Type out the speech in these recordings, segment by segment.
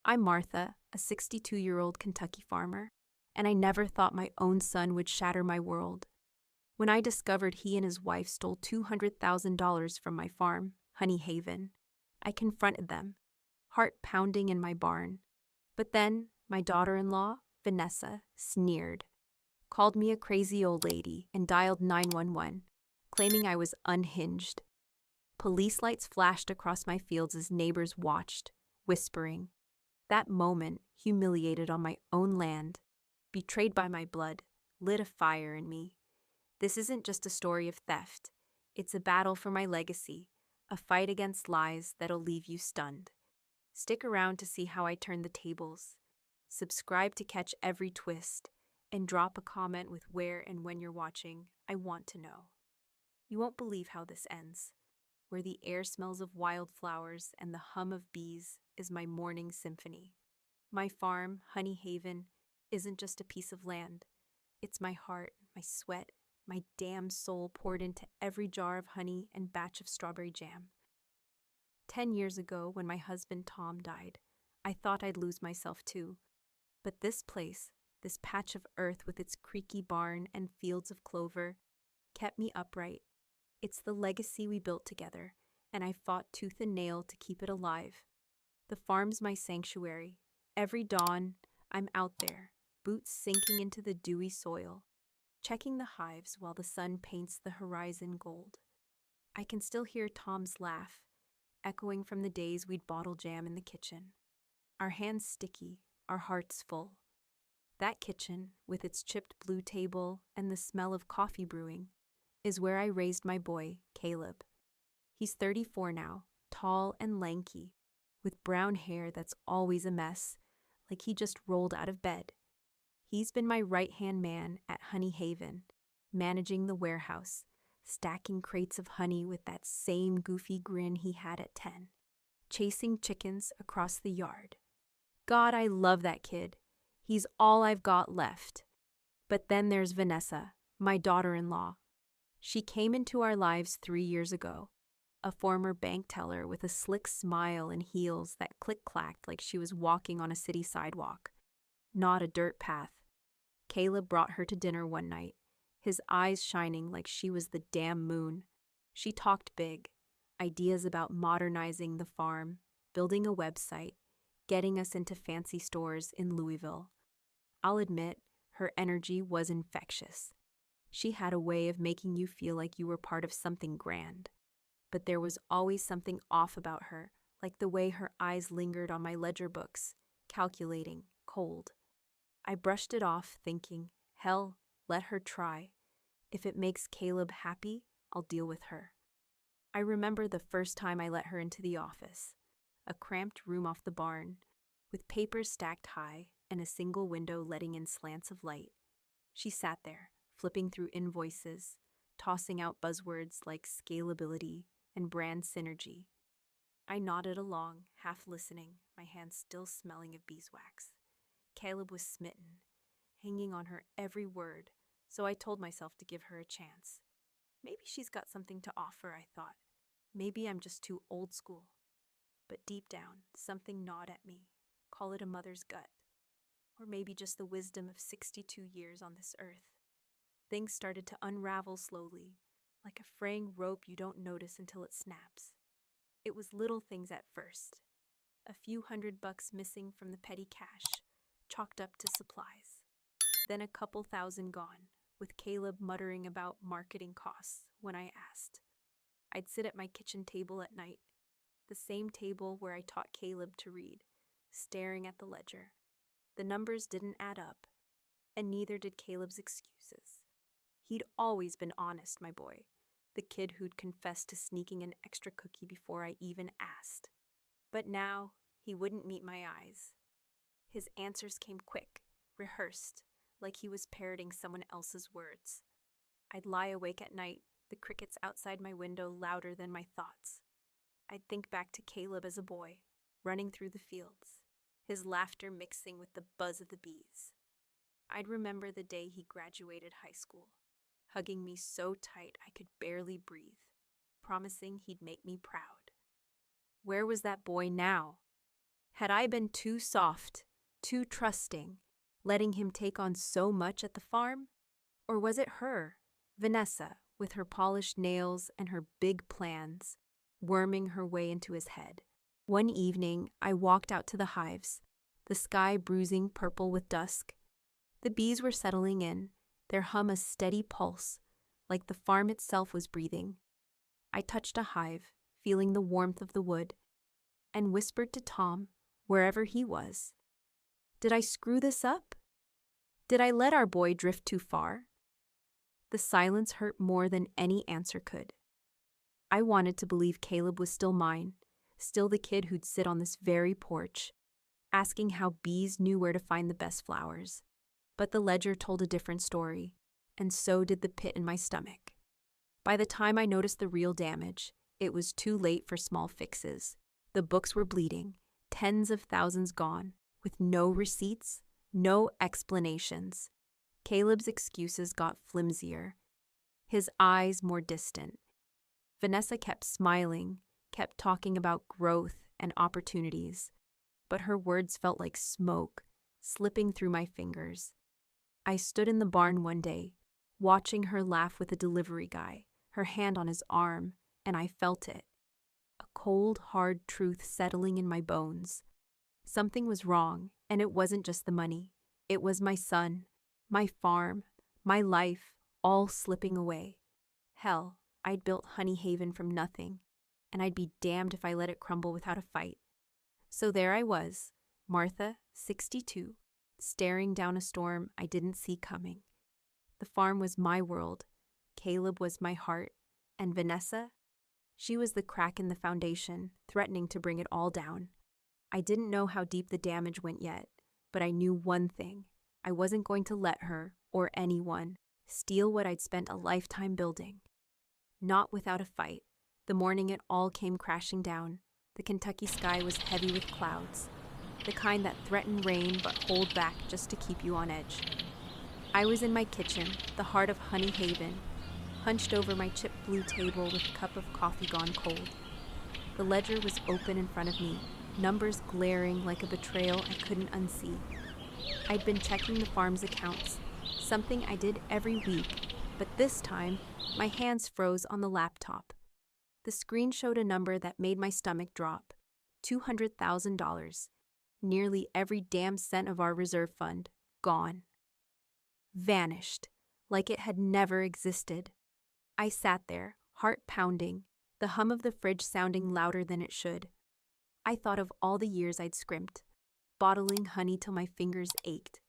I'm Martha, a 62-year-old Kentucky farmer, and I never thought my own son would shatter my world. When I discovered he and his wife stole $200,000 from my farm, Honey Haven, I confronted them, heart pounding in my barn. But then my daughter-in-law, Vanessa, sneered, called me a crazy old lady, and dialed 911, claiming I was unhinged. Police lights flashed across my fields as neighbors watched, whispering. That moment, humiliated on my own land, betrayed by my blood, lit a fire in me. This isn't just a story of theft. It's a battle for my legacy, a fight against lies that'll leave you stunned. Stick around to see how I turn the tables. Subscribe to catch every twist, and drop a comment with where and when you're watching. I want to know. You won't believe how this ends. Where the air smells of wildflowers and the hum of bees is my morning symphony. My farm, Honey Haven, isn't just a piece of land. It's my heart, my sweat, my damn soul poured into every jar of honey and batch of strawberry jam. 10 years ago, when my husband Tom died, I thought I'd lose myself too. But this place, this patch of earth with its creaky barn and fields of clover, kept me upright. It's the legacy we built together, and I fought tooth and nail to keep it alive. The farm's my sanctuary. Every dawn, I'm out there, boots sinking into the dewy soil, checking the hives while the sun paints the horizon gold. I can still hear Tom's laugh, echoing from the days we'd bottle jam in the kitchen. Our hands sticky, our hearts full. That kitchen, with its chipped blue table and the smell of coffee brewing, is where I raised my boy, Caleb. He's 34 now, tall and lanky, with brown hair that's always a mess, like he just rolled out of bed. He's been my right-hand man at Honey Haven, managing the warehouse, stacking crates of honey with that same goofy grin he had at 10, chasing chickens across the yard. God, I love that kid. He's all I've got left. But then there's Vanessa, my daughter-in-law. She came into our lives 3 years ago, a former bank teller with a slick smile and heels that click-clacked like she was walking on a city sidewalk, not a dirt path. Caleb brought her to dinner one night, his eyes shining like she was the damn moon. She talked big, ideas about modernizing the farm, building a website, getting us into fancy stores in Louisville. I'll admit, her energy was infectious. She had a way of making you feel like you were part of something grand. But there was always something off about her, like the way her eyes lingered on my ledger books, calculating, cold. I brushed it off, thinking, hell, let her try. If it makes Caleb happy, I'll deal with her. I remember the first time I let her into the office, a cramped room off the barn, with papers stacked high and a single window letting in slants of light. She sat there, flipping through invoices, tossing out buzzwords like scalability and brand synergy. I nodded along, half listening, my hands still smelling of beeswax. Caleb was smitten, hanging on her every word, so I told myself to give her a chance. Maybe she's got something to offer, I thought. Maybe I'm just too old school. But deep down, something gnawed at me. Call it a mother's gut. Or maybe just the wisdom of 62 years on this earth. Things started to unravel slowly, like a fraying rope you don't notice until it snaps. It was little things at first. A few $100 missing from the petty cash, chalked up to supplies. Then a couple thousand gone, with Caleb muttering about marketing costs when I asked. I'd sit at my kitchen table at night, the same table where I taught Caleb to read, staring at the ledger. The numbers didn't add up, and neither did Caleb's excuses. He'd always been honest, my boy, the kid who'd confessed to sneaking an extra cookie before I even asked. But now, he wouldn't meet my eyes. His answers came quick, rehearsed, like he was parroting someone else's words. I'd lie awake at night, the crickets outside my window louder than my thoughts. I'd think back to Caleb as a boy, running through the fields, his laughter mixing with the buzz of the bees. I'd remember the day he graduated high school, hugging me so tight I could barely breathe, promising he'd make me proud. Where was that boy now? Had I been too soft, too trusting, letting him take on so much at the farm? Or was it her, Vanessa, with her polished nails and her big plans, worming her way into his head? One evening, I walked out to the hives, the sky bruising purple with dusk. The bees were settling in, their hum a steady pulse, like the farm itself was breathing. I touched a hive, feeling the warmth of the wood, and whispered to Tom, wherever he was, "Did I screw this up? Did I let our boy drift too far?" The silence hurt more than any answer could. I wanted to believe Caleb was still mine, still the kid who'd sit on this very porch, asking how bees knew where to find the best flowers. But the ledger told a different story, and so did the pit in my stomach. By the time I noticed the real damage, it was too late for small fixes. The books were bleeding, tens of thousands gone, with no receipts, no explanations. Caleb's excuses got flimsier, his eyes more distant. Vanessa kept smiling, kept talking about growth and opportunities, but her words felt like smoke, slipping through my fingers. I stood in the barn one day, watching her laugh with a delivery guy, her hand on his arm, and I felt it. A cold, hard truth settling in my bones. Something was wrong, and it wasn't just the money. It was my son, my farm, my life, all slipping away. Hell, I'd built Honey Haven from nothing, and I'd be damned if I let it crumble without a fight. So there I was, Martha, 62, staring down a storm I didn't see coming. The farm was my world, Caleb was my heart, and Vanessa, she was the crack in the foundation, threatening to bring it all down. I didn't know how deep the damage went yet, but I knew one thing. I wasn't going to let her, or anyone, steal what I'd spent a lifetime building. Not without a fight. The morning it all came crashing down. The Kentucky sky was heavy with clouds, the kind that threaten rain but hold back just to keep you on edge. I was in my kitchen, the heart of Honey Haven, hunched over my chipped blue table with a cup of coffee gone cold. The ledger was open in front of me, numbers glaring like a betrayal I couldn't unsee. I'd been checking the farm's accounts, something I did every week, but this time, my hands froze on the laptop. The screen showed a number that made my stomach drop. $200,000. Nearly every damn cent of our reserve fund, gone. Vanished, like it had never existed. I sat there, heart pounding, the hum of the fridge sounding louder than it should. I thought of all the years I'd scrimped, bottling honey till my fingers ached,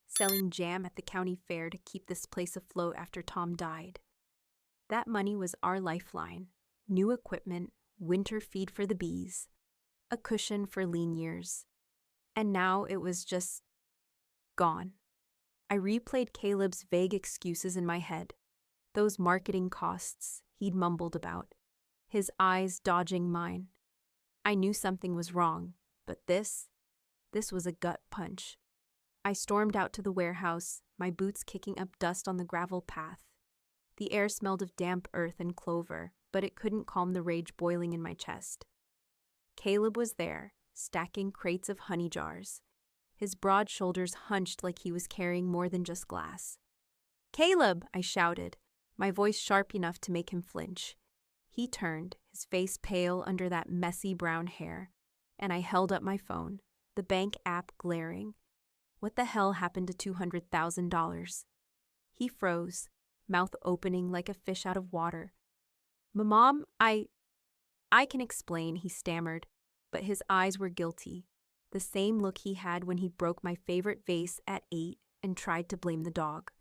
selling jam at the county fair to keep this place afloat after Tom died. That money was our lifeline, new equipment, winter feed for the bees, a cushion for lean years. And now it was just gone. I replayed Caleb's vague excuses in my head, those marketing costs he'd mumbled about, his eyes dodging mine. I knew something was wrong, but this was a gut punch. I stormed out to the warehouse, my boots kicking up dust on the gravel path. The air smelled of damp earth and clover, but it couldn't calm the rage boiling in my chest. Caleb was there, stacking crates of honey jars. His broad shoulders hunched like he was carrying more than just glass. "Caleb!" I shouted, my voice sharp enough to make him flinch. He turned, his face pale under that messy brown hair, and I held up my phone, the bank app glaring. What the hell happened to $200,000? He froze, mouth opening like a fish out of water. "Mom, I can explain," he stammered, but his eyes were guilty, the same look he had when he broke my favorite vase at 8 and tried to blame the dog.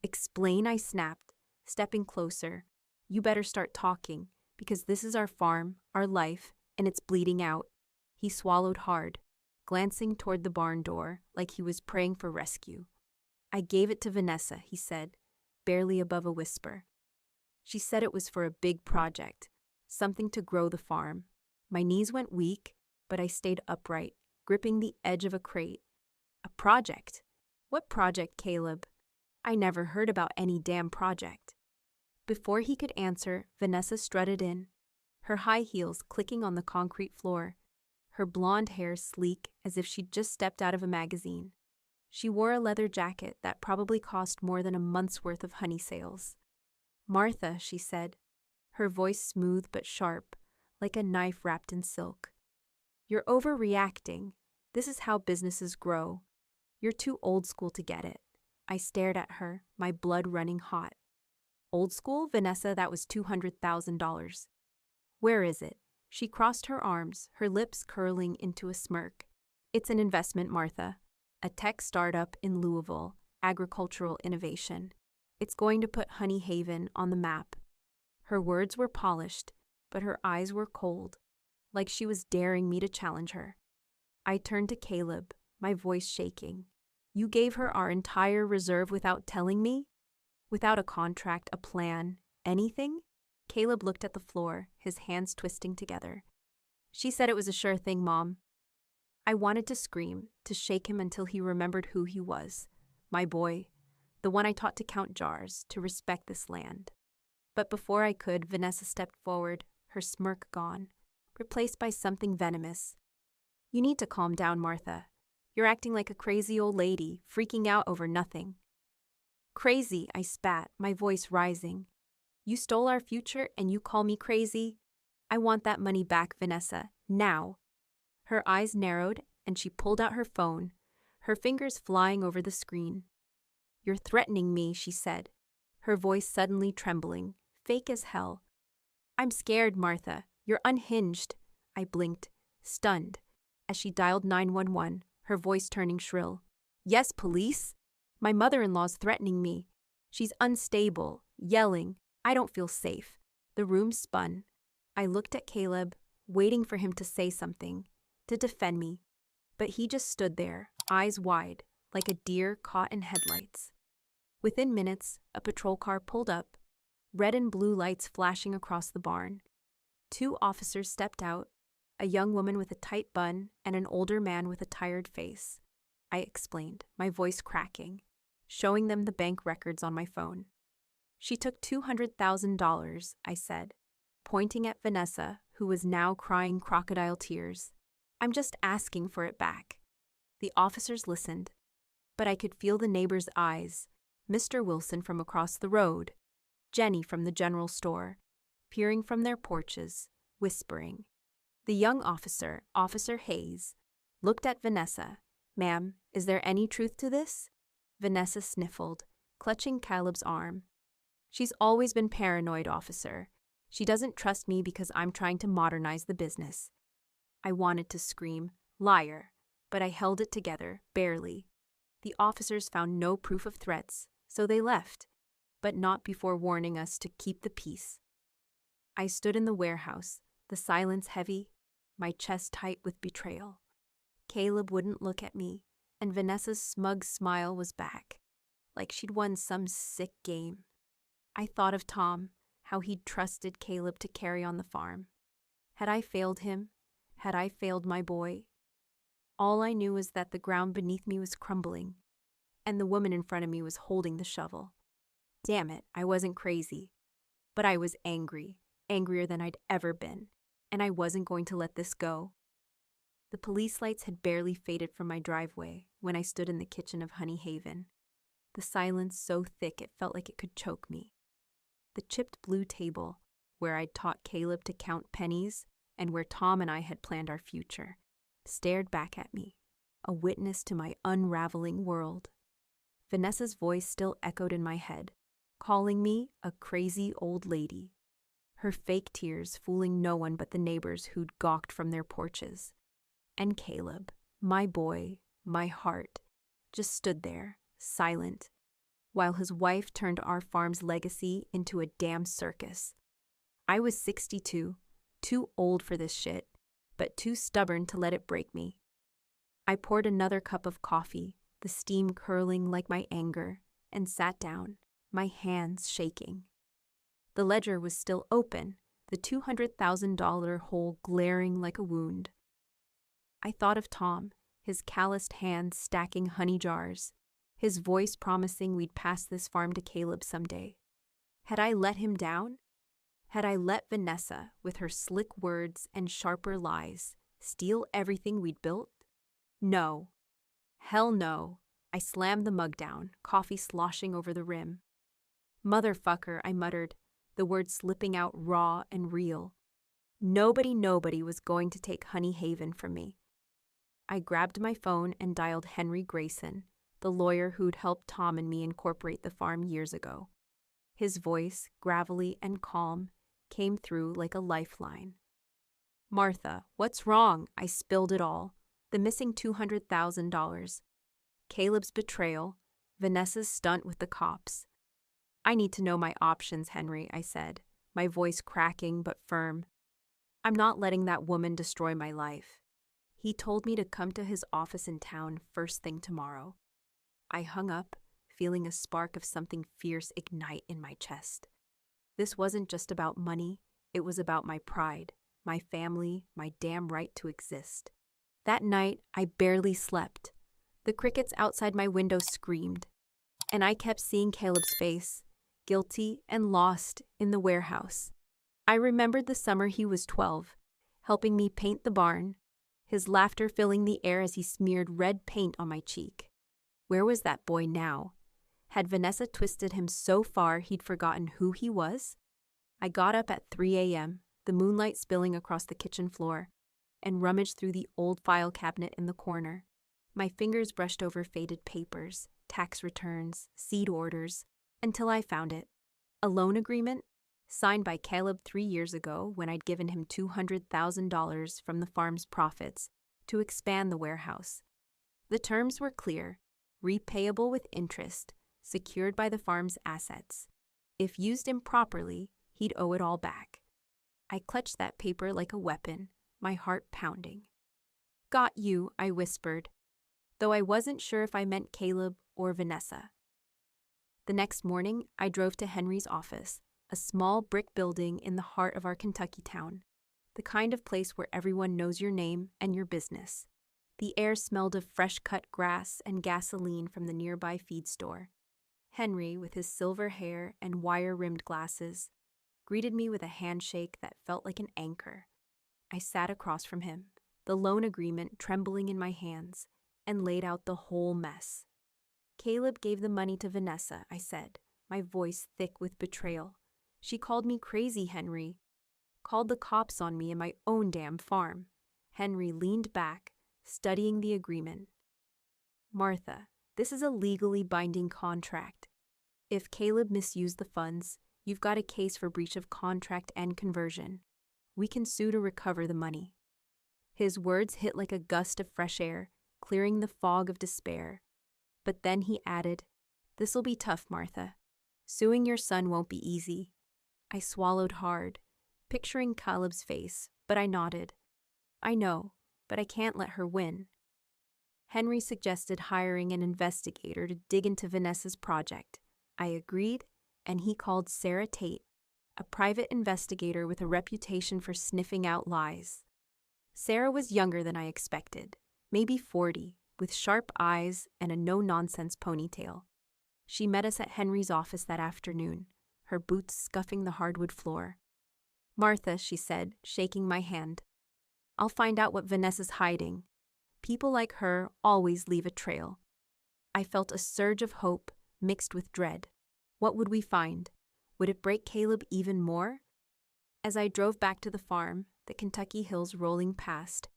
"Explain?" I snapped, stepping closer. "You better start talking, because this is our farm, our life, and it's bleeding out." He swallowed hard, glancing toward the barn door like he was praying for rescue. "I gave it to Vanessa," he said, barely above a whisper. "She said it was for a big project, something to grow the farm." My knees went weak, but I stayed upright, gripping the edge of a crate. "A project? What project, Caleb? I never heard about any damn project." Before he could answer, Vanessa strutted in, her high heels clicking on the concrete floor, her blonde hair sleek as if she'd just stepped out of a magazine. She wore a leather jacket that probably cost more than a month's worth of honey sales. "Martha," she said, her voice smooth but sharp, like a knife wrapped in silk. "You're overreacting. This is how businesses grow. You're too old school to get it." I stared at her, my blood running hot. "Old school, Vanessa, that was $200,000. Where is it?" She crossed her arms, her lips curling into a smirk. "It's an investment, Martha. A tech startup in Louisville, agricultural innovation. It's going to put Honey Haven on the map." Her words were polished, but her eyes were cold, like she was daring me to challenge her. I turned to Caleb, my voice shaking. "You gave her our entire reserve without telling me? Without a contract, a plan, anything?" Caleb looked at the floor, his hands twisting together. "She said it was a sure thing, Mom." I wanted to scream, to shake him until he remembered who he was. My boy, the one I taught to count jars, to respect this land. But before I could, Vanessa stepped forward, her smirk gone, replaced by something venomous. "You need to calm down, Martha. You're acting like a crazy old lady, freaking out over nothing." "Crazy," I spat, my voice rising. "You stole our future and you call me crazy? I want that money back, Vanessa, now." Her eyes narrowed and she pulled out her phone, her fingers flying over the screen. "You're threatening me," she said, her voice suddenly trembling, fake as hell. "I'm scared, Martha. You're unhinged." I blinked, stunned, as she dialed 911, her voice turning shrill. "Yes, police? My mother-in-law's threatening me. She's unstable, yelling. I don't feel safe." The room spun. I looked at Caleb, waiting for him to say something, to defend me. But he just stood there, eyes wide, like a deer caught in headlights. Within minutes, a patrol car pulled up, red and blue lights flashing across the barn. 2 officers stepped out, a young woman with a tight bun and an older man with a tired face. I explained, my voice cracking, showing them the bank records on my phone. "She took $200,000, I said, pointing at Vanessa, who was now crying crocodile tears. "I'm just asking for it back." The officers listened, but I could feel the neighbors' eyes, Mr. Wilson from across the road, Jenny from the general store, peering from their porches, whispering. The young officer, Officer Hayes, looked at Vanessa. "Ma'am, is there any truth to this?" Vanessa sniffled, clutching Caleb's arm. "She's always been paranoid, officer. She doesn't trust me because I'm trying to modernize the business." I wanted to scream, "Liar," but I held it together, barely. The officers found no proof of threats, so they left, but not before warning us to keep the peace. I stood in the warehouse, the silence heavy, my chest tight with betrayal. Caleb wouldn't look at me, and Vanessa's smug smile was back, like she'd won some sick game. I thought of Tom, how he'd trusted Caleb to carry on the farm. Had I failed him? Had I failed my boy? All I knew was that the ground beneath me was crumbling, and the woman in front of me was holding the shovel. Damn it, I wasn't crazy. But I was angry, angrier than I'd ever been, and I wasn't going to let this go. The police lights had barely faded from my driveway when I stood in the kitchen of Honey Haven, the silence so thick it felt like it could choke me. The chipped blue table, where I'd taught Caleb to count pennies and where Tom and I had planned our future, stared back at me, a witness to my unraveling world. Vanessa's voice still echoed in my head, calling me a crazy old lady, her fake tears fooling no one but the neighbors who'd gawked from their porches. And Caleb, my boy, my heart, just stood there, silent, while his wife turned our farm's legacy into a damn circus. I was 62, too old for this shit, but too stubborn to let it break me. I poured another cup of coffee, the steam curling like my anger, and sat down, my hands shaking. The ledger was still open, the $200,000 hole glaring like a wound. I thought of Tom, his calloused hands stacking honey jars, his voice promising we'd pass this farm to Caleb someday. Had I let him down? Had I let Vanessa, with her slick words and sharper lies, Steal everything we'd built? No. Hell no. I slammed the mug down, coffee sloshing over the rim. Motherfucker, I muttered, the words slipping out raw and real. Nobody was going to take Honey Haven from me. I grabbed my phone and dialed Henry Grayson, the lawyer who'd helped Tom and me incorporate the farm years ago. His voice, gravelly and calm, came through like a lifeline. Martha, what's wrong? I spilled it all. The missing $200,000. Caleb's betrayal. Vanessa's stunt with the cops. I need to know my options, Henry, I said, my voice cracking but firm. I'm not letting that woman destroy my life. He told me to come to his office in town first thing tomorrow. I hung up, feeling a spark of something fierce ignite in my chest. This wasn't just about money, it was about my pride, my family, my damn right to exist. That night, I barely slept. The crickets outside my window screamed, and I kept seeing Caleb's face, guilty and lost, in the warehouse. I remembered the summer he was 12, helping me paint the barn, his laughter filling the air as he smeared red paint on my cheek. Where was that boy now? Had Vanessa twisted him so far he'd forgotten who he was? I got up at 3 a.m., the moonlight spilling across the kitchen floor, and rummaged through the old file cabinet in the corner. My fingers brushed over faded papers, tax returns, seed orders, until I found it. A loan agreement, signed by Caleb 3 years ago when I'd given him $200,000 from the farm's profits to expand the warehouse. The terms were clear, repayable with interest, secured by the farm's assets. If used improperly, he'd owe it all back. I clutched that paper like a weapon, my heart pounding. Got you, I whispered, though I wasn't sure if I meant Caleb or Vanessa. The next morning, I drove to Henry's office, a small brick building in the heart of our Kentucky town, the kind of place where everyone knows your name and your business. The air smelled of fresh-cut grass and gasoline from the nearby feed store. Henry, with his silver hair and wire-rimmed glasses, greeted me with a handshake that felt like an anchor. I sat across from him, the loan agreement trembling in my hands, and laid out the whole mess. Caleb gave the money to Vanessa, I said, my voice thick with betrayal. She called me crazy, Henry. Called the cops on me in my own damn farm. Henry leaned back, studying the agreement. Martha, this is a legally binding contract. If Caleb misused the funds, you've got a case for breach of contract and conversion. We can sue to recover the money. His words hit like a gust of fresh air, clearing the fog of despair. But then he added, "This'll be tough, Martha. Suing your son won't be easy." I swallowed hard, picturing Caleb's face, but I nodded. I know, but I can't let her win. Henry suggested hiring an investigator to dig into Vanessa's project. I agreed, and he called Sarah Tate, a private investigator with a reputation for sniffing out lies. Sarah was younger than I expected, maybe 40, with sharp eyes and a no-nonsense ponytail. She met us at Henry's office that afternoon, her boots scuffing the hardwood floor. "Martha," she said, shaking my hand, "I'll find out what Vanessa's hiding. People like her always leave a trail." I felt a surge of hope mixed with dread. What would we find? Would it break Caleb even more? As I drove back to the farm, the Kentucky hills rolling past,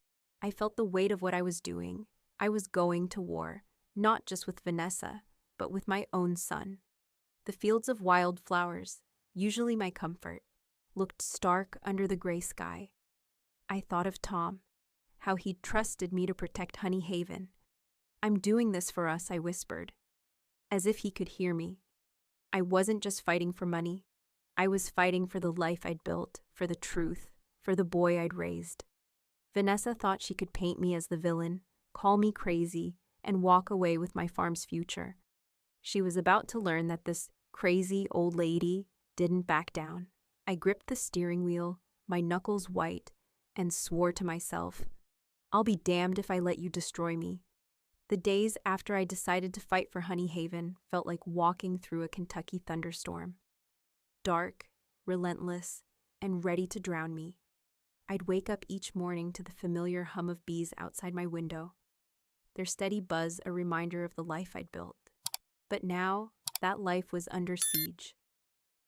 I felt the weight of what I was doing. I was going to war, not just with Vanessa, but with my own son. The fields of wildflowers, usually my comfort, looked stark under the gray sky. I thought of Tom, how he'd trusted me to protect Honey Haven. "I'm doing this for us," I whispered, as if he could hear me. I wasn't just fighting for money. I was fighting for the life I'd built, for the truth, for the boy I'd raised. Vanessa thought she could paint me as the villain, call me crazy, and walk away with my farm's future. She was about to learn that this crazy old lady didn't back down. I gripped the steering wheel, my knuckles white, and swore to myself, "I'll be damned if I let you destroy me." The days after I decided to fight for Honey Haven felt like walking through a Kentucky thunderstorm. Dark, relentless, and ready to drown me. I'd wake up each morning to the familiar hum of bees outside my window, their steady buzz a reminder of the life I'd built. But now, that life was under siege.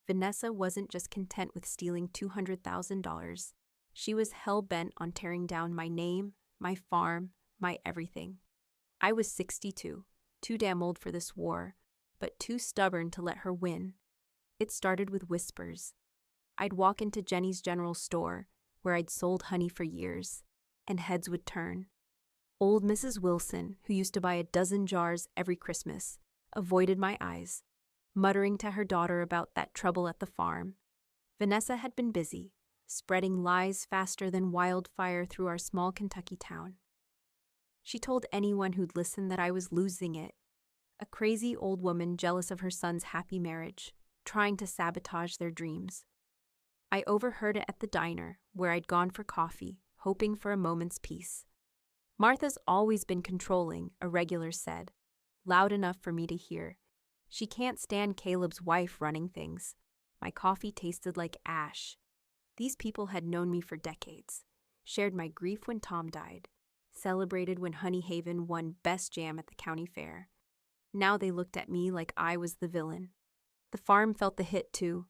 Vanessa wasn't just content with stealing $200,000. She was hell-bent on tearing down my name, my farm, my everything. I was 62, too damn old for this war, but too stubborn to let her win. It started with whispers. I'd walk into Jenny's general store, where I'd sold honey for years, and heads would turn. Old Mrs. Wilson, who used to buy a dozen jars every Christmas, avoided my eyes, muttering to her daughter about that trouble at the farm. Vanessa had been busy, spreading lies faster than wildfire through our small Kentucky town. She told anyone who'd listen that I was losing it, a crazy old woman jealous of her son's happy marriage, trying to sabotage their dreams. I overheard it at the diner, where I'd gone for coffee, hoping for a moment's peace. Martha's always been controlling, a regular said, loud enough for me to hear. She can't stand Caleb's wife running things. My coffee tasted like ash. These people had known me for decades, shared my grief when Tom died, celebrated when Honey Haven won Best Jam at the county fair. Now they looked at me like I was the villain. The farm felt the hit too.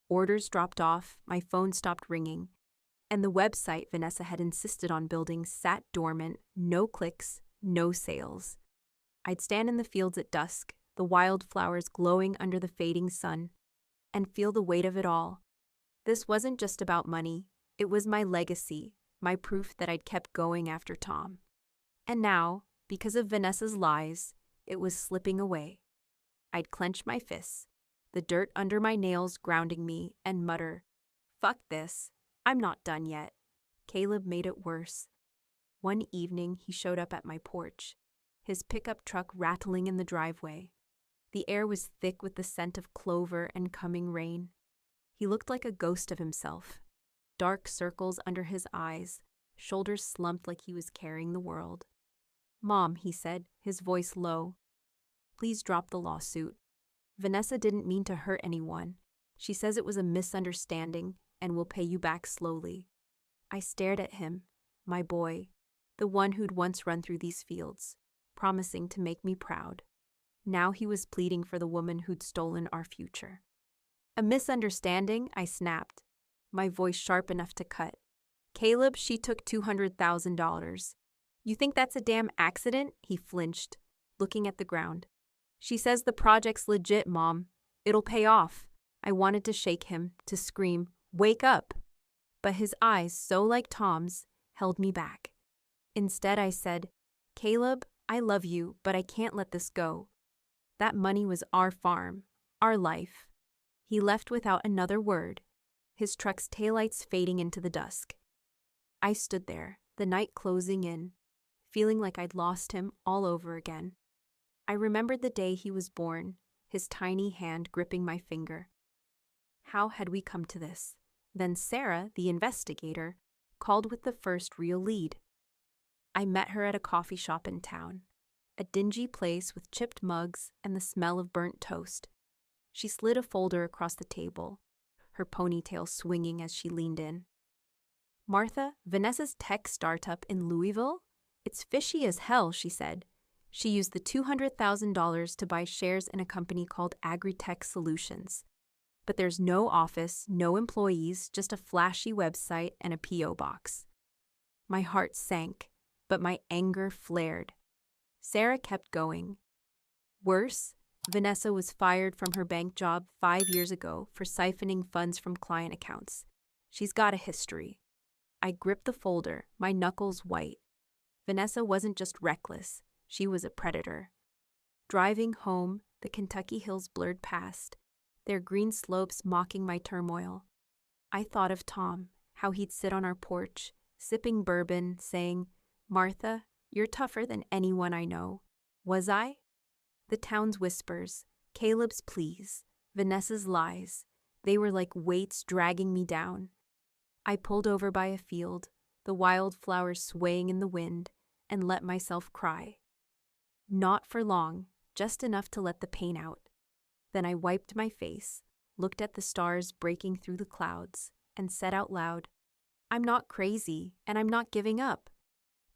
Orders dropped off, my phone stopped ringing, and the website Vanessa had insisted on building sat dormant, no clicks, no sales. I'd stand in the fields at dusk, the wildflowers glowing under the fading sun, and feel the weight of it all. This wasn't just about money, it was my legacy, my proof that I'd kept going after Tom. And now, because of Vanessa's lies, it was slipping away. I'd clench my fists, the dirt under my nails grounding me, and mutter, "Fuck this, I'm not done yet." Caleb made it worse. One evening, he showed up at my porch, his pickup truck rattling in the driveway. The air was thick with the scent of clover and coming rain. He looked like a ghost of himself. Dark circles under his eyes, shoulders slumped like he was carrying the world. "Mom," he said, his voice low, "please drop the lawsuit. Vanessa didn't mean to hurt anyone. She says it was a misunderstanding and will pay you back slowly." I stared at him, my boy, the one who'd once run through these fields, promising to make me proud. Now he was pleading for the woman who'd stolen our future. "A misunderstanding?" I snapped, my voice sharp enough to cut. "Caleb, she took $200,000. You think that's a damn accident?" He flinched, looking at the ground. "She says the project's legit, Mom. It'll pay off." I wanted to shake him, to scream, "Wake up!" But his eyes, so like Tom's, held me back. Instead, I said, "Caleb, I love you, but I can't let this go. That money was our farm, our life." He left without another word, his truck's taillights fading into the dusk. I stood there, the night closing in, feeling like I'd lost him all over again. I remembered the day he was born, his tiny hand gripping my finger. How had we come to this? Then Sarah, the investigator, called with the first real lead. I met her at a coffee shop in town, a dingy place with chipped mugs and the smell of burnt toast. She slid a folder across the table, her ponytail swinging as she leaned in. "Martha, Vanessa's tech startup in Louisville? It's fishy as hell," she said. She used the $200,000 to buy shares in a company called Agritech Solutions. But there's no office, no employees, just a flashy website and a P.O. box. My heart sank, but my anger flared. Sarah kept going. Worse, Vanessa was fired from her bank job 5 years ago for siphoning funds from client accounts. She's got a history. I gripped the folder, my knuckles white. Vanessa wasn't just reckless. She was a predator. Driving home, the Kentucky hills blurred past, their green slopes mocking my turmoil. I thought of Tom, how he'd sit on our porch, sipping bourbon, saying, "Martha, you're tougher than anyone I know." Was I? The town's whispers, Caleb's pleas, Vanessa's lies, they were like weights dragging me down. I pulled over by a field, the wildflowers swaying in the wind, and let myself cry. Not for long, just enough to let the pain out. Then I wiped my face, looked at the stars breaking through the clouds, and said out loud, I'm not crazy, and I'm not giving up.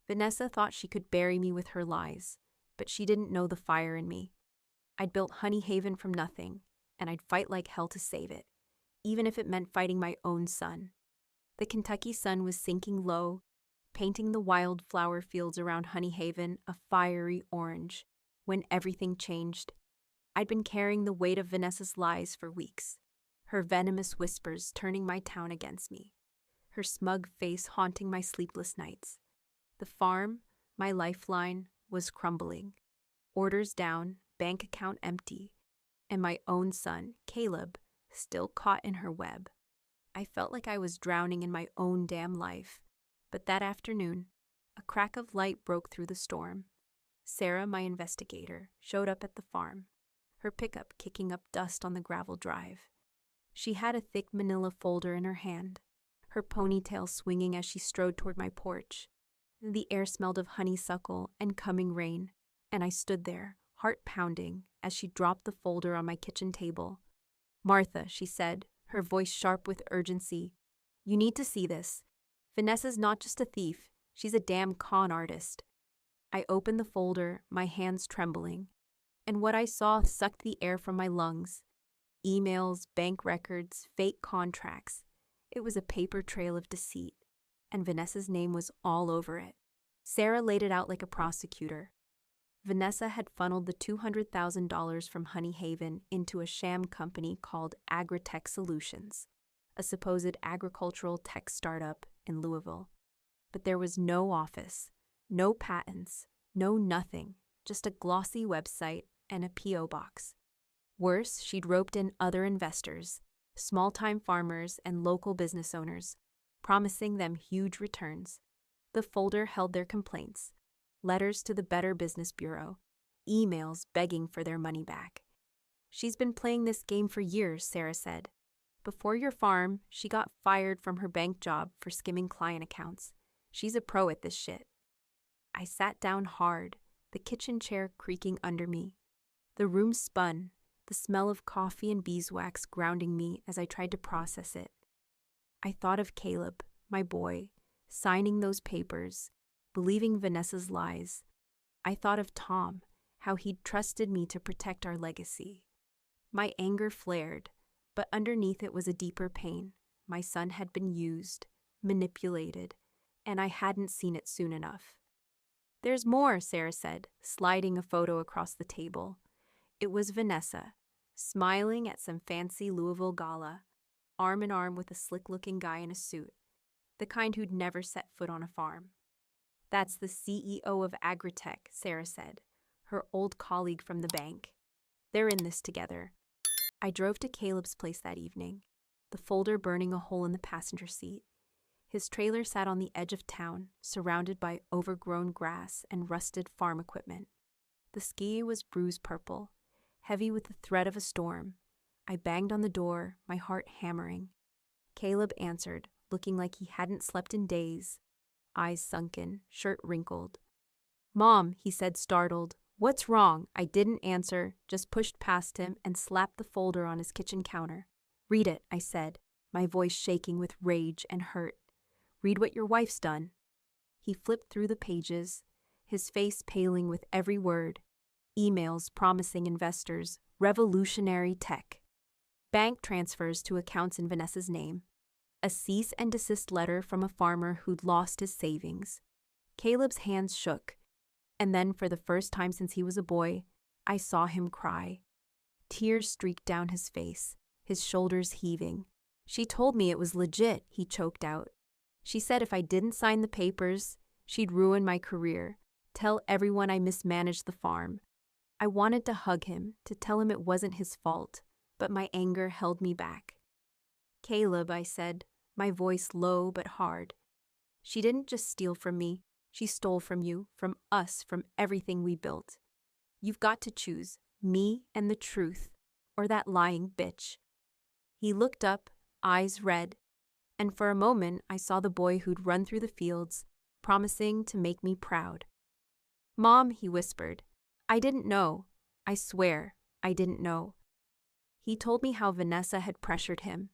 Vanessa thought she could bury me with her lies, but she didn't know the fire in me. I'd built Honey Haven from nothing, and I'd fight like hell to save it, even if it meant fighting my own sun. The Kentucky sun was sinking low, painting the wildflower fields around Honey Haven a fiery orange, when everything changed. I'd been carrying the weight of Vanessa's lies for weeks, her venomous whispers turning my town against me, her smug face haunting my sleepless nights. The farm, my lifeline, was crumbling. Orders down, bank account empty, and my own son, Caleb, still caught in her web. I felt like I was drowning in my own damn life. But that afternoon, a crack of light broke through the storm. Sarah, my investigator, showed up at the farm, her pickup kicking up dust on the gravel drive. She had a thick manila folder in her hand, her ponytail swinging as she strode toward my porch. The air smelled of honeysuckle and coming rain, and I stood there, heart pounding, as she dropped the folder on my kitchen table. "Martha," she said, her voice sharp with urgency, "you need to see this. Vanessa's not just a thief, she's a damn con artist." I opened the folder, my hands trembling, and what I saw sucked the air from my lungs. Emails, bank records, fake contracts. It was a paper trail of deceit, and Vanessa's name was all over it. Sarah laid it out like a prosecutor. Vanessa had funneled the $200,000 from Honey Haven into a sham company called Agritech Solutions, a supposed agricultural tech startup in Louisville. But there was no office, no patents, no nothing, just a glossy website and a P.O. box. Worse, she'd roped in other investors, small-time farmers and local business owners, promising them huge returns. The folder held their complaints, letters to the Better Business Bureau, emails begging for their money back. "She's been playing this game for years," Sarah said. "Before your farm, she got fired from her bank job for skimming client accounts. She's a pro at this shit." I sat down hard, the kitchen chair creaking under me. The room spun, the smell of coffee and beeswax grounding me as I tried to process it. I thought of Caleb, my boy, signing those papers, believing Vanessa's lies. I thought of Tom, how he'd trusted me to protect our legacy. My anger flared, but underneath it was a deeper pain. My son had been used, manipulated, and I hadn't seen it soon enough. "There's more," Sarah said, sliding a photo across the table. It was Vanessa, smiling at some fancy Louisville gala, arm in arm with a slick-looking guy in a suit, the kind who'd never set foot on a farm. "That's the CEO of Agritech," Sarah said, her old colleague from the bank. "They're in this together." I drove to Caleb's place that evening, the folder burning a hole in the passenger seat. His trailer sat on the edge of town, surrounded by overgrown grass and rusted farm equipment. The ski was bruised purple, heavy with the threat of a storm. I banged on the door, my heart hammering. Caleb answered, looking like he hadn't slept in days, eyes sunken, shirt wrinkled. "Mom," he said, startled. "What's wrong?" I didn't answer, just pushed past him and slapped the folder on his kitchen counter. "Read it," I said, my voice shaking with rage and hurt. "Read what your wife's done." He flipped through the pages, his face paling with every word. Emails promising investors revolutionary tech, bank transfers to accounts in Vanessa's name, a cease and desist letter from a farmer who'd lost his savings. Caleb's hands shook, and then for the first time since he was a boy, I saw him cry. Tears streaked down his face, his shoulders heaving. "She told me it was legit," he choked out. "She said if I didn't sign the papers, she'd ruin my career, tell everyone I mismanaged the farm." I wanted to hug him, to tell him it wasn't his fault, but my anger held me back. "Caleb," I said, my voice low but hard. "She didn't just steal from me. She stole from you, from us, from everything we built. You've got to choose, me and the truth, or that lying bitch." He looked up, eyes red, and for a moment I saw the boy who'd run through the fields, promising to make me proud. "Mom," he whispered, "I didn't know. I swear, I didn't know." He told me how Vanessa had pressured him,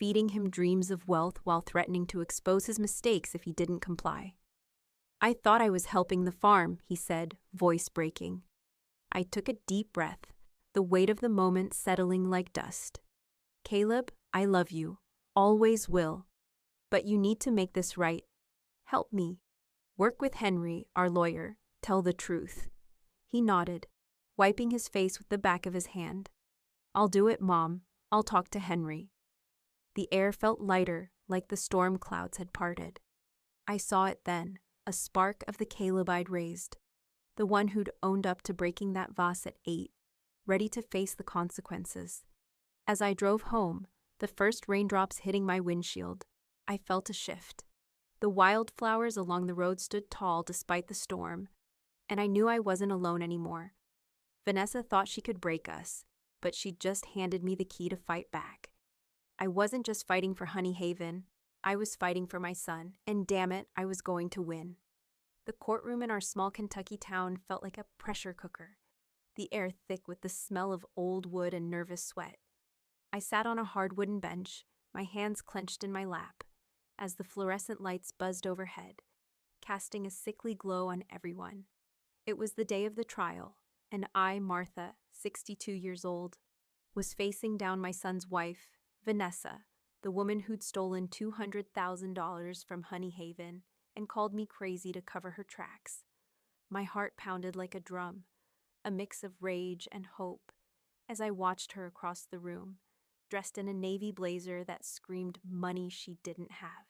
feeding him dreams of wealth while threatening to expose his mistakes if he didn't comply. "I thought I was helping the farm," he said, voice breaking. I took a deep breath, the weight of the moment settling like dust. "Caleb, I love you, always will. But you need to make this right. Help me. Work with Henry, our lawyer. Tell the truth." He nodded, wiping his face with the back of his hand. "I'll do it, Mom. I'll talk to Henry." The air felt lighter, like the storm clouds had parted. I saw it then, a spark of the Caleb I'd raised, the one who'd owned up to breaking that vase at 8, ready to face the consequences. As I drove home, the first raindrops hitting my windshield, I felt a shift. The wildflowers along the road stood tall despite the storm, and I knew I wasn't alone anymore. Vanessa thought she could break us, but she'd just handed me the key to fight back. I wasn't just fighting for Honey Haven, I was fighting for my son, and damn it, I was going to win. The courtroom in our small Kentucky town felt like a pressure cooker, the air thick with the smell of old wood and nervous sweat. I sat on a hard wooden bench, my hands clenched in my lap, as the fluorescent lights buzzed overhead, casting a sickly glow on everyone. It was the day of the trial, and I, Martha, 62 years old, was facing down my son's wife, Vanessa, the woman who'd stolen $200,000 from Honey Haven and called me crazy to cover her tracks. My heart pounded like a drum, a mix of rage and hope, as I watched her across the room, dressed in a navy blazer that screamed money she didn't have.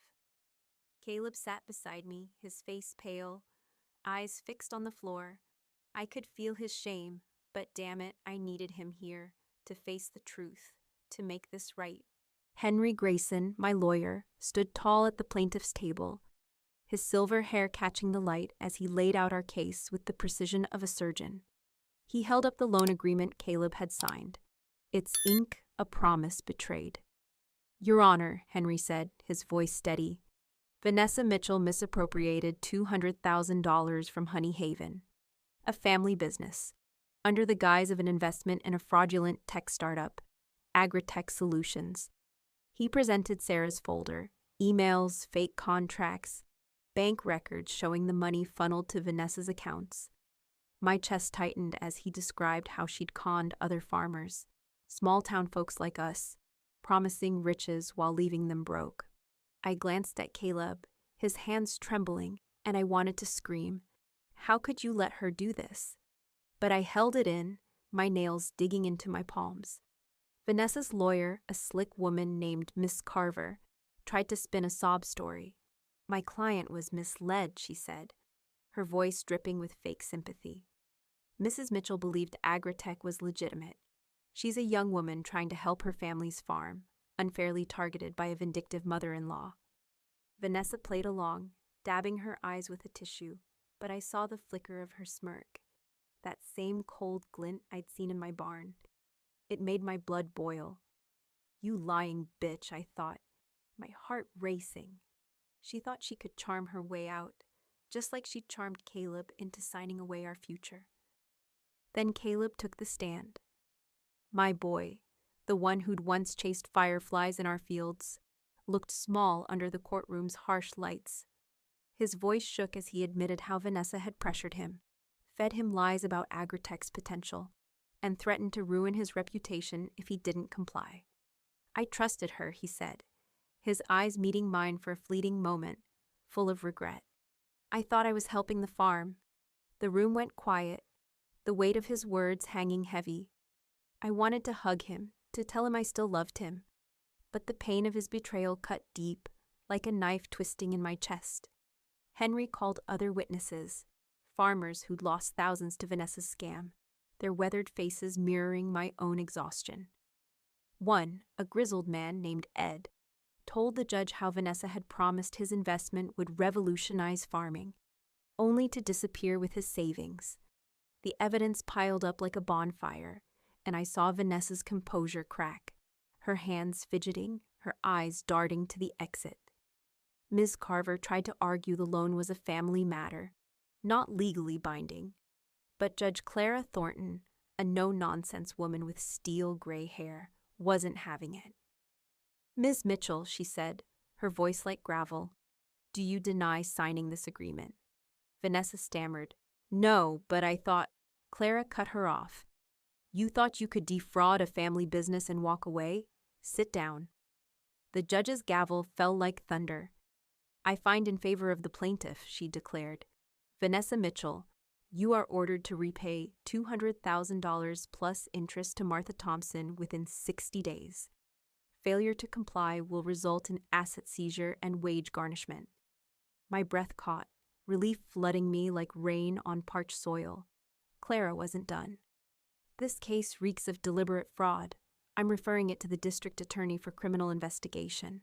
Caleb sat beside me, his face pale, eyes fixed on the floor. I could feel his shame, but damn it, I needed him here, to face the truth, to make this right. Henry Grayson, my lawyer, stood tall at the plaintiff's table, his silver hair catching the light as he laid out our case with the precision of a surgeon. He held up the loan agreement Caleb had signed, its ink a promise betrayed. "Your Honor," Henry said, his voice steady, "Vanessa Mitchell misappropriated $200,000 from Honey Haven, a family business, under the guise of an investment in a fraudulent tech startup, Agritech Solutions." He presented Sarah's folder, emails, fake contracts, bank records showing the money funneled to Vanessa's accounts. My chest tightened as he described how she'd conned other farmers, small-town folks like us, promising riches while leaving them broke. I glanced at Caleb, his hands trembling, and I wanted to scream, "How could you let her do this?" But I held it in, my nails digging into my palms. Vanessa's lawyer, a slick woman named Miss Carver, tried to spin a sob story. "My client was misled," she said, her voice dripping with fake sympathy. Mrs. Mitchell believed Agritech was legitimate. She's a young woman trying to help her family's farm, unfairly targeted by a vindictive mother-in-law. Vanessa played along, dabbing her eyes with a tissue, but I saw the flicker of her smirk, that same cold glint I'd seen in my barn. It made my blood boil. "You lying bitch," I thought, my heart racing. She thought she could charm her way out, just like she'd charmed Caleb into signing away our future. Then Caleb took the stand. My boy, the one who'd once chased fireflies in our fields, looked small under the courtroom's harsh lights. His voice shook as he admitted how Vanessa had pressured him, fed him lies about Agritech's potential, and threatened to ruin his reputation if he didn't comply. "I trusted her," he said, his eyes meeting mine for a fleeting moment, full of regret. "I thought I was helping the farm." The room went quiet, the weight of his words hanging heavy. I wanted to hug him, to tell him I still loved him, but the pain of his betrayal cut deep, like a knife twisting in my chest. Henry called other witnesses, farmers who'd lost thousands to Vanessa's scam, their weathered faces mirroring my own exhaustion. One, a grizzled man named Ed, told the judge how Vanessa had promised his investment would revolutionize farming, only to disappear with his savings. The evidence piled up like a bonfire, and I saw Vanessa's composure crack, her hands fidgeting, her eyes darting to the exit. Ms. Carver tried to argue the loan was a family matter, not legally binding, but Judge Clara Thornton, a no-nonsense woman with steel gray hair, wasn't having it. Ms. Mitchell, she said, her voice like gravel, do you deny signing this agreement? Vanessa stammered, no, but I thought. Clara cut her off. You thought you could defraud a family business and walk away? Sit down. The judge's gavel fell like thunder. I find in favor of the plaintiff, she declared. Vanessa Mitchell, you are ordered to repay $200,000 plus interest to Martha Thompson within 60 days. Failure to comply will result in asset seizure and wage garnishment. My breath caught, relief flooding me like rain on parched soil. Clara wasn't done. This case reeks of deliberate fraud. I'm referring it to the district attorney for criminal investigation.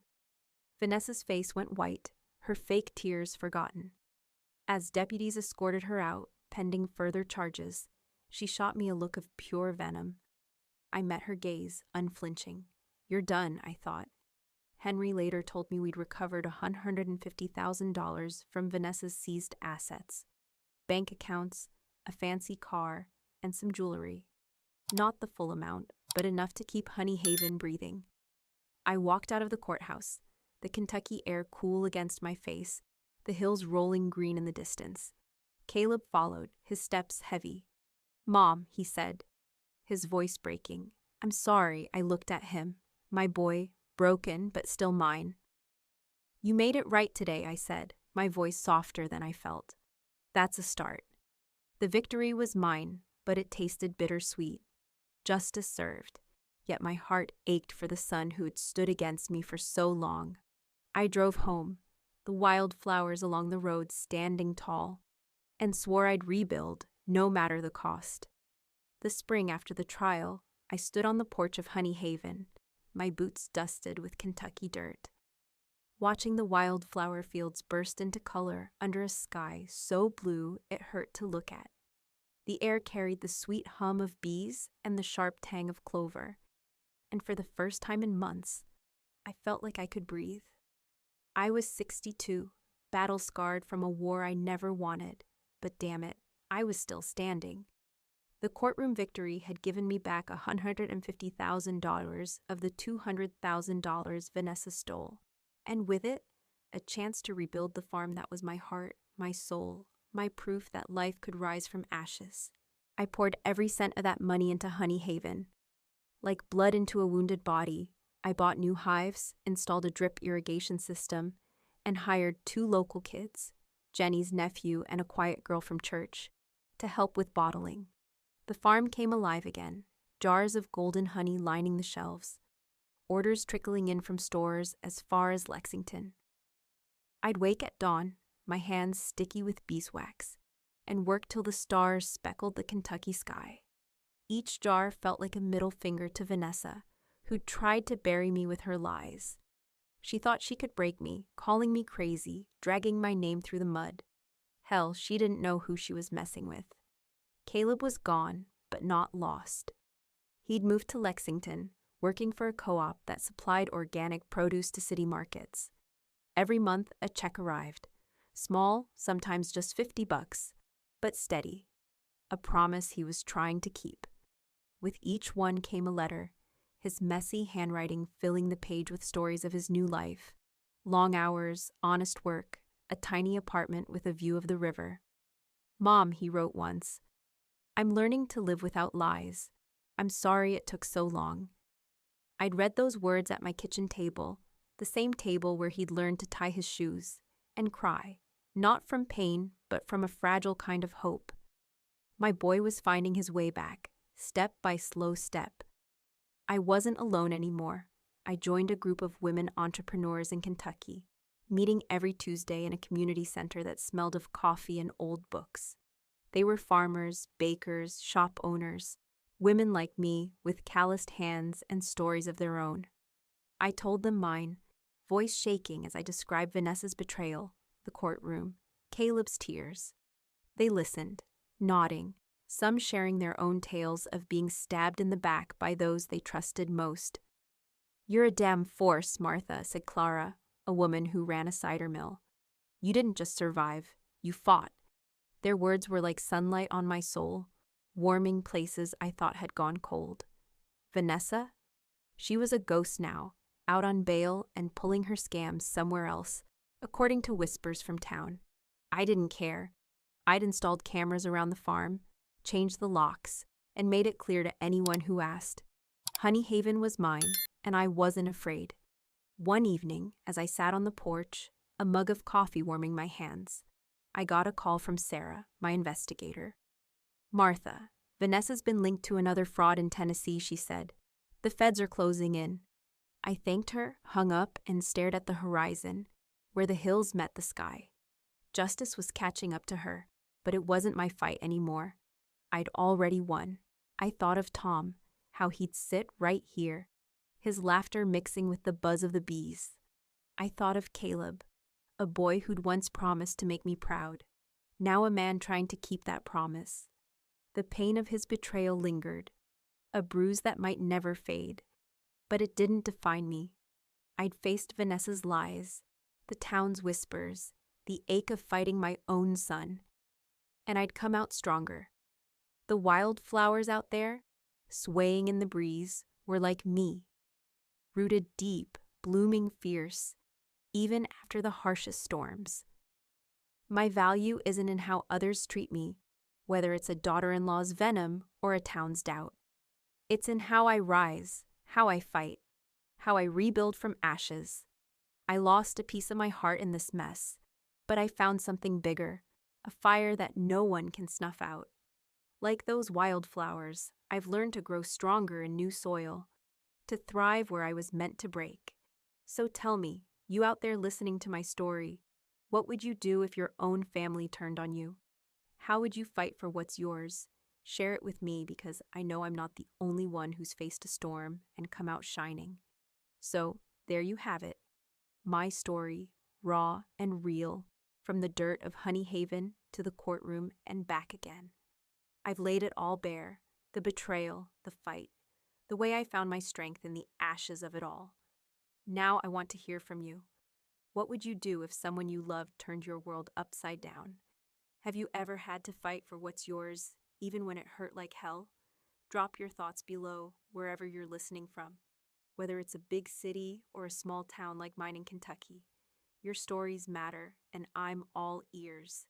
Vanessa's face went white, her fake tears forgotten. As deputies escorted her out, pending further charges, she shot me a look of pure venom. I met her gaze, unflinching. You're done, I thought. Henry later told me we'd recovered $150,000 from Vanessa's seized assets. Bank accounts, a fancy car, and some jewelry. Not the full amount, but enough to keep Honey Haven breathing. I walked out of the courthouse, the Kentucky air cool against my face, the hills rolling green in the distance. Caleb followed, his steps heavy. Mom, he said, his voice breaking. I'm sorry, I looked at him. My boy, broken, but still mine. You made it right today, I said, my voice softer than I felt. That's a start. The victory was mine, but it tasted bittersweet. Justice served, yet my heart ached for the son who had stood against me for so long. I drove home, the wildflowers along the road standing tall, and swore I'd rebuild, no matter the cost. The spring after the trial, I stood on the porch of Honey Haven, my boots dusted with Kentucky dirt, watching the wildflower fields burst into color under a sky so blue it hurt to look at. The air carried the sweet hum of bees and the sharp tang of clover, and for the first time in months, I felt like I could breathe. I was 62, battle-scarred from a war I never wanted, but damn it, I was still standing. The courtroom victory had given me back $150,000 of the $200,000 Vanessa stole, and with it, a chance to rebuild the farm that was my heart, my soul, my proof that life could rise from ashes. I poured every cent of that money into Honey Haven. Like blood into a wounded body, I bought new hives, installed a drip irrigation system, and hired 2 local kids, Jenny's nephew and a quiet girl from church, to help with bottling. The farm came alive again, jars of golden honey lining the shelves, orders trickling in from stores as far as Lexington. I'd wake at dawn, my hands sticky with beeswax, and work till the stars speckled the Kentucky sky. Each jar felt like a middle finger to Vanessa, who'd tried to bury me with her lies. She thought she could break me, calling me crazy, dragging my name through the mud. Hell, she didn't know who she was messing with. Caleb was gone, but not lost. He'd moved to Lexington, working for a co-op that supplied organic produce to city markets. Every month, a check arrived. Small, sometimes just $50, but steady. A promise he was trying to keep. With each one came a letter, his messy handwriting filling the page with stories of his new life. Long hours, honest work, a tiny apartment with a view of the river. Mom, he wrote once, I'm learning to live without lies. I'm sorry it took so long. I'd read those words at my kitchen table, the same table where he'd learned to tie his shoes, and cry, not from pain, but from a fragile kind of hope. My boy was finding his way back, step by slow step. I wasn't alone anymore. I joined a group of women entrepreneurs in Kentucky, meeting every Tuesday in a community center that smelled of coffee and old books. They were farmers, bakers, shop owners, women like me with calloused hands and stories of their own. I told them mine, voice shaking as I described Vanessa's betrayal, the courtroom, Caleb's tears. They listened, nodding, some sharing their own tales of being stabbed in the back by those they trusted most. You're a damn force, Martha, said Clara, a woman who ran a cider mill. You didn't just survive, you fought. Their words were like sunlight on my soul, warming places I thought had gone cold. Vanessa? She was a ghost now, out on bail and pulling her scams somewhere else, according to whispers from town. I didn't care. I'd installed cameras around the farm, changed the locks, and made it clear to anyone who asked. Honeyhaven was mine, and I wasn't afraid. One evening, as I sat on the porch, a mug of coffee warming my hands, I got a call from Sarah, my investigator. "Martha, Vanessa's been linked to another fraud in Tennessee," she said. "The feds are closing in." I thanked her, hung up, and stared at the horizon, where the hills met the sky. Justice was catching up to her, but it wasn't my fight anymore. I'd already won. I thought of Tom, how he'd sit right here, his laughter mixing with the buzz of the bees. I thought of Caleb, a boy who'd once promised to make me proud, now a man trying to keep that promise. The pain of his betrayal lingered, a bruise that might never fade, but it didn't define me. I'd faced Vanessa's lies, the town's whispers, the ache of fighting my own son, and I'd come out stronger. The wildflowers out there, swaying in the breeze, were like me, rooted deep, blooming fierce, even after the harshest storms. My value isn't in how others treat me, whether it's a daughter-in-law's venom or a town's doubt. It's in how I rise, how I fight, how I rebuild from ashes. I lost a piece of my heart in this mess, but I found something bigger, a fire that no one can snuff out. Like those wildflowers, I've learned to grow stronger in new soil, to thrive where I was meant to break. So tell me, you out there listening to my story, what would you do if your own family turned on you? How would you fight for what's yours? Share it with me, because I know I'm not the only one who's faced a storm and come out shining. So, there you have it. My story, raw and real, from the dirt of Honeyhaven to the courtroom and back again. I've laid it all bare, the betrayal, the fight, the way I found my strength in the ashes of it all. Now I want to hear from you. What would you do if someone you loved turned your world upside down? Have you ever had to fight for what's yours, even when it hurt like hell? Drop your thoughts below, wherever you're listening from. Whether it's a big city or a small town like mine in Kentucky, your stories matter, and I'm all ears.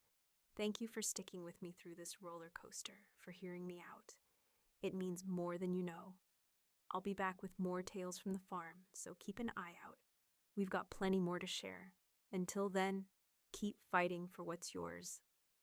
Thank you for sticking with me through this roller coaster, for hearing me out. It means more than you know. I'll be back with more tales from the farm, so keep an eye out. We've got plenty more to share. Until then, keep fighting for what's yours.